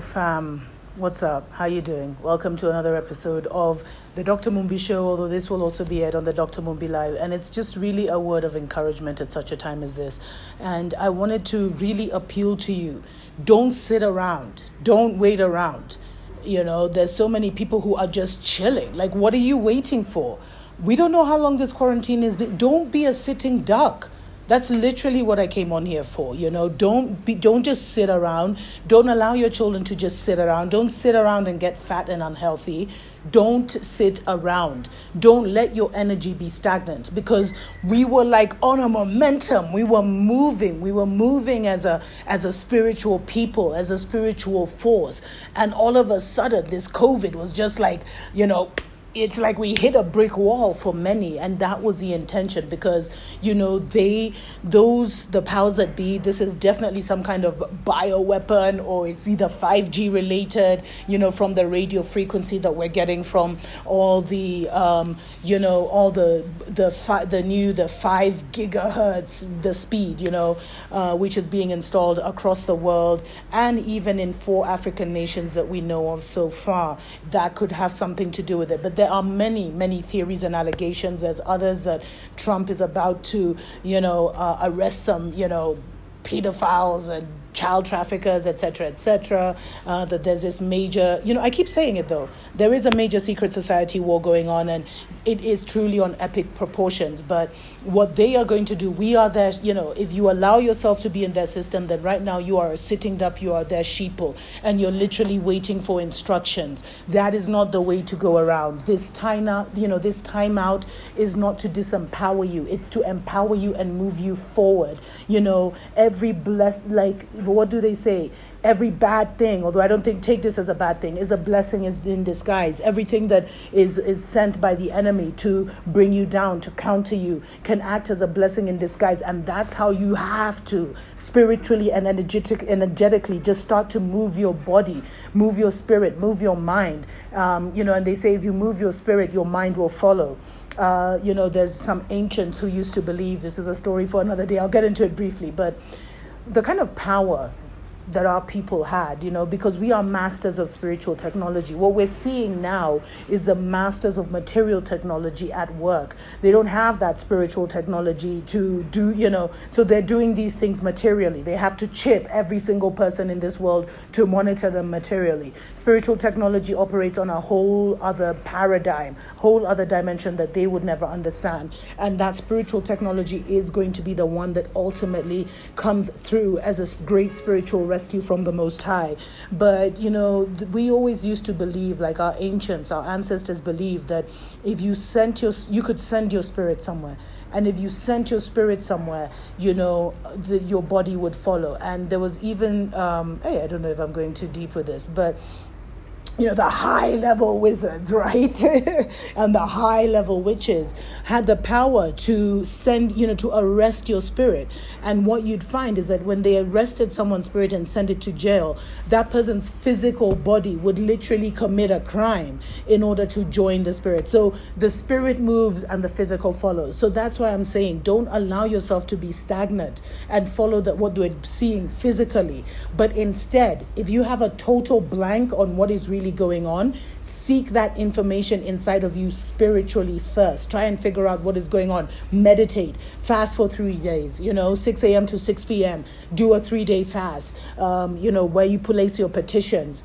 fam. What's up? How you doing? Welcome to another episode of the Dr. Mumbi Show, although this will also be aired on the Dr. Mumbi Live. And it's just really a word of encouragement at such a time as this. And I wanted to really appeal to you. Don't sit around. Don't wait around. You know, there's so many people who are just chilling. Like, what are you waiting for? We don't know how long this quarantine is. Don't be a sitting duck. That's literally what I came on here for. You know, don't just sit around. Don't allow your children to just sit around. Don't sit around and get fat and unhealthy. Don't sit around. Don't let your energy be stagnant, because we were like on a momentum. We were moving. We were moving as a spiritual people, as a spiritual force. And all of a sudden, this COVID was just like, you know, it's like we hit a brick wall for many, and that was the intention, because you know the powers that be, this is definitely some kind of bioweapon, or it's either 5G related, you know, from the radio frequency that we're getting from all the all the 5 gigahertz, the speed, you know, which is being installed across the world, and even in 4 African nations that we know of so far, that could have something to do with it. But there are many theories and allegations. There's others that Trump is about to, arrest some, pedophiles and child traffickers, etc., that there's this major, I keep saying it though, there is a major secret society war going on, and it is truly on epic proportions. But what they are going to do, we are there, if you allow yourself to be in their system, then right now you are a sitting duck, you are their sheeple, and you're literally waiting for instructions. That is not the way to go around. This time out, this time out is not to disempower you, it's to empower you and move you forward. Every what do they say? Every bad thing, although I don't take this as a bad thing, is a blessing is in disguise. Everything that is sent by the enemy to bring you down, to counter you, can act as a blessing in disguise. And that's how you have to spiritually and energetically just start to move your body, move your spirit, move your mind. And they say if you move your spirit, your mind will follow. There's some ancients who used to believe, this is a story for another day, I'll get into it briefly, but the kind of power that our people had, because we are masters of spiritual technology. What we're seeing now is the masters of material technology at work. They don't have that spiritual technology to do, so they're doing these things materially. They have to chip every single person in this world to monitor them materially. Spiritual technology operates on a whole other paradigm, whole other dimension that they would never understand. And that spiritual technology is going to be the one that ultimately comes through as a great spiritual rescue from the Most High. But we always used to believe, like our ancients, our ancestors believed, that if you you could send your spirit somewhere, and if you sent your spirit somewhere, your body would follow. And there was even I don't know if I'm going too deep with this, but the high-level wizards, right? And the high-level witches had the power to send, to arrest your spirit. And what you'd find is that when they arrested someone's spirit and sent it to jail, that person's physical body would literally commit a crime in order to join the spirit. So the spirit moves and the physical follows. So that's why I'm saying, don't allow yourself to be stagnant and follow what we're seeing physically. But instead, if you have a total blank on what is really going on, seek that information inside of you spiritually first. Try and figure out what is going on. Meditate. Fast for 3 days, 6 a.m. to 6 p.m. Do a 3-day fast, where you place your petitions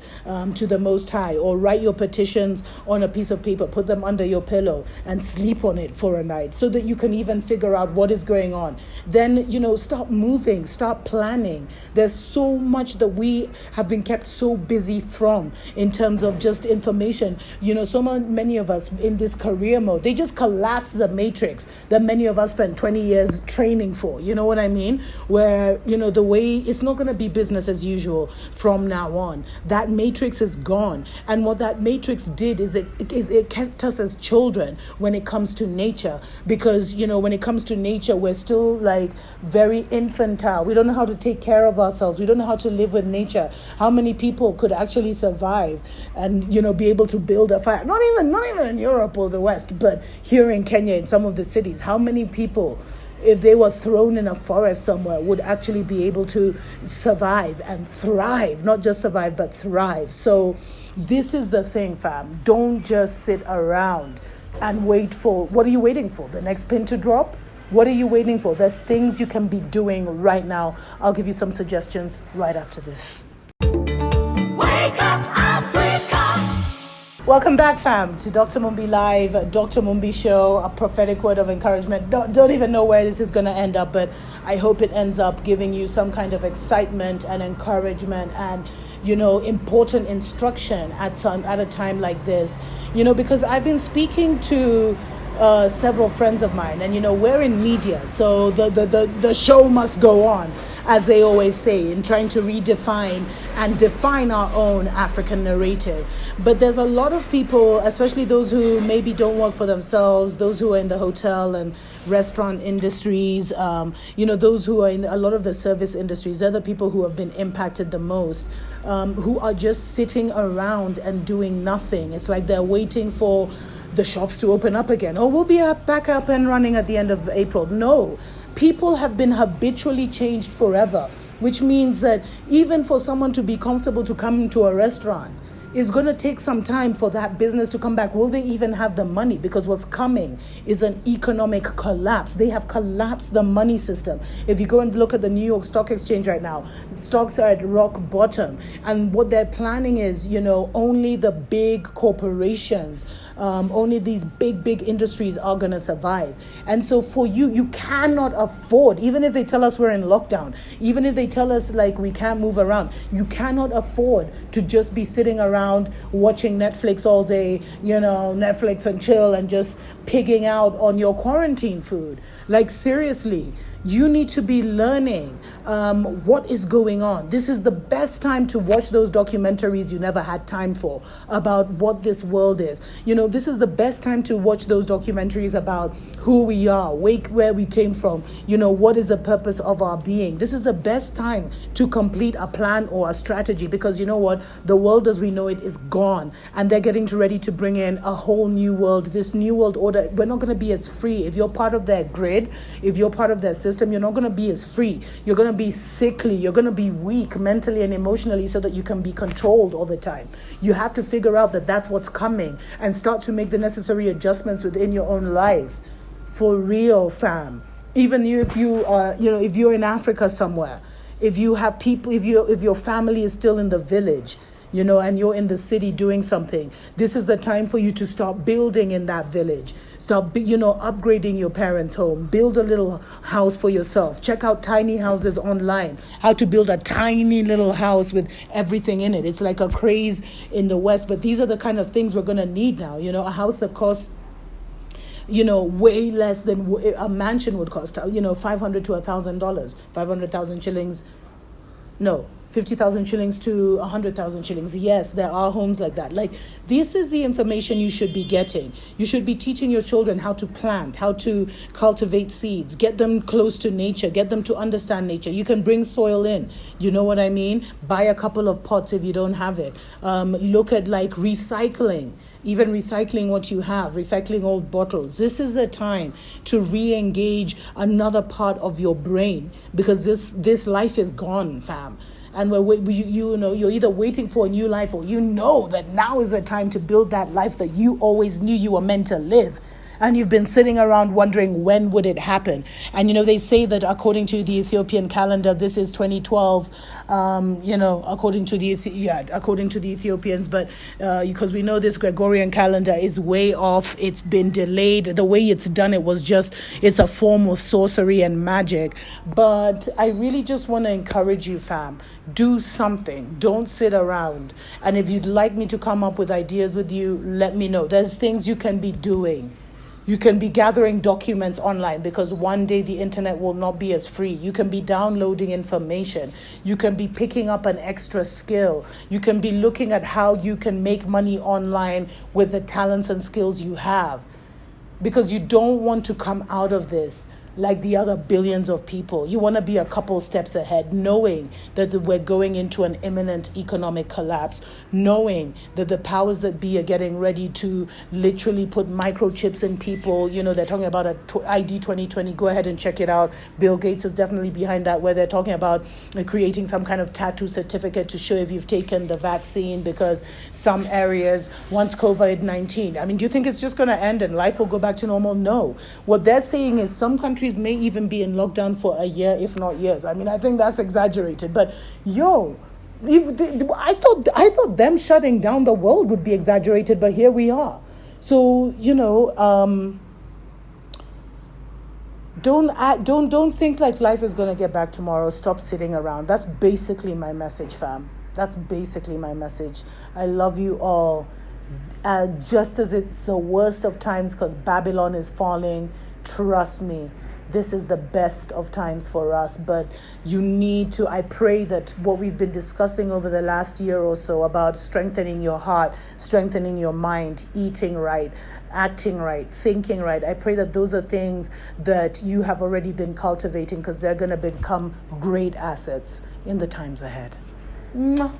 to the Most High, or write your petitions on a piece of paper, put them under your pillow and sleep on it for a night, so that you can even figure out what is going on. Then, start moving, start planning. There's so much that we have been kept so busy from, in terms of just information. Many of us in this career mode, they just collapse the matrix that many of us spent 20 years training for. You know what I mean? Where, the way it's not going to be business as usual from now on. That matrix is gone. And what that matrix did is it kept us as children when it comes to nature. Because, when it comes to nature, we're still like very infantile. We don't know how to take care of ourselves. We don't know how to live with nature. How many people could actually survive and be able to build a fire? Not even in Europe or the West, but here in Kenya, in some of the cities, how many people if they were thrown in a forest somewhere, would actually be able to survive and thrive, not just survive, but thrive. So this is the thing, fam. Don't just sit around and wait for, what are you waiting for? The next pin to drop? What are you waiting for? There's things you can be doing right now. I'll give you some suggestions right after this. Wake up, Africa! Welcome back, fam, to Dr. Mumbi Live, Dr. Mumbi Show, a prophetic word of encouragement. Don't even know where this is going to end up, but I hope it ends up giving you some kind of excitement and encouragement and, important instruction at a time like this. Because I've been speaking to several friends of mine, and we're in media, so the show must go on, as they always say, in trying to redefine and define our own African narrative. But there's a lot of people, especially those who maybe don't work for themselves, those who are in the hotel and restaurant industries, those who are in a lot of the service industries, they're the people who have been impacted the most, who are just sitting around and doing nothing. It's like they're waiting for the shops to open up again. Oh, we'll be back up and running at the end of April. No, people have been habitually changed forever, which means that even for someone to be comfortable to come into a restaurant, it's going to take some time for that business to come back. Will they even have the money? Because what's coming is an economic collapse. They have collapsed the money system. If you go and look at the New York Stock Exchange right now, stocks are at rock bottom. And what they're planning is, only the big corporations, only these big industries are going to survive. And so for you cannot afford, even if they tell us we're in lockdown, even if they tell us like we can't move around, you cannot afford to just be sitting around watching Netflix all day, Netflix and chill and just pigging out on your quarantine food. Like, seriously, you need to be learning what is going on. This is the best time to watch those documentaries you never had time for about what this world is. This is the best time to watch those documentaries about who we are, where we came from, what is the purpose of our being. This is the best time to complete a plan or a strategy, because you know what? The world as we know it is gone, and they're getting ready to bring in a whole new world. This new world order, we're not going to be as free. If you're part of their grid, if you're part of their system, you're not going to be as free. You're going to be sickly. You're going to be weak mentally and emotionally so that you can be controlled all the time. You have to figure out that that's what's coming and start to make the necessary adjustments within your own life. For real, fam. Even if you are, if you're in Africa somewhere, if you have people, if your family is still in the village, and you're in the city doing something, this is the time for you to start building in that village. Start, upgrading your parents' home. Build a little house for yourself. Check out tiny houses online. How to build a tiny little house with everything in it. It's like a craze in the West, but these are the kind of things we're going to need now. A house that costs, way less than a mansion would cost. $500 to $1,000, 500,000 shillings. No. 50,000 shillings to 100,000 shillings. Yes, there are homes like that. Like, this is the information you should be getting. You should be teaching your children how to plant, how to cultivate seeds, get them close to nature, get them to understand nature. You can bring soil in. You know what I mean? Buy a couple of pots if you don't have it. Look at like recycling. Even recycling what you have, recycling old bottles. This is the time to re-engage another part of your brain, because this life is gone, fam. And you're either waiting for a new life, or that now is the time to build that life that you always knew you were meant to live. And you've been sitting around wondering when would it happen. And they say that according to the Ethiopian calendar, this is 2012. According to the Ethiopians, but because we know this Gregorian calendar is way off. It's been delayed. The way it's done, it's a form of sorcery and magic. But I really just want to encourage you, fam. Do something. Don't sit around. And if you'd like me to come up with ideas with you, let me know. There's things you can be doing. You can be gathering documents online, because one day the internet will not be as free. You can be downloading information. You can be picking up an extra skill. You can be looking at how you can make money online with the talents and skills you have. Because you don't want to come out of this like the other billions of people. You want to be a couple steps ahead, knowing that we're going into an imminent economic collapse, knowing that the powers that be are getting ready to literally put microchips in people. You know, they're talking about ID 2020. Go ahead and check it out. Bill Gates is definitely behind that, where they're talking about creating some kind of tattoo certificate to show if you've taken the vaccine, because some areas, once COVID-19, I mean, do you think it's just going to end and life will go back to normal? No. What they're saying is some countries may even be in lockdown for a year, if not years. I mean, I think that's exaggerated, but I thought them shutting down the world would be exaggerated, but here we are. So don't think like life is going to get back tomorrow. Stop sitting around. That's basically my message, fam. That's basically my message. I love you all. Just as it's the worst of times because Babylon is falling, trust me, this is the best of times for us. But you need to, I pray that what we've been discussing over the last year or so about strengthening your heart, strengthening your mind, eating right, acting right, thinking right, I pray that those are things that you have already been cultivating, because they're going to become great assets in the times ahead. Mwah.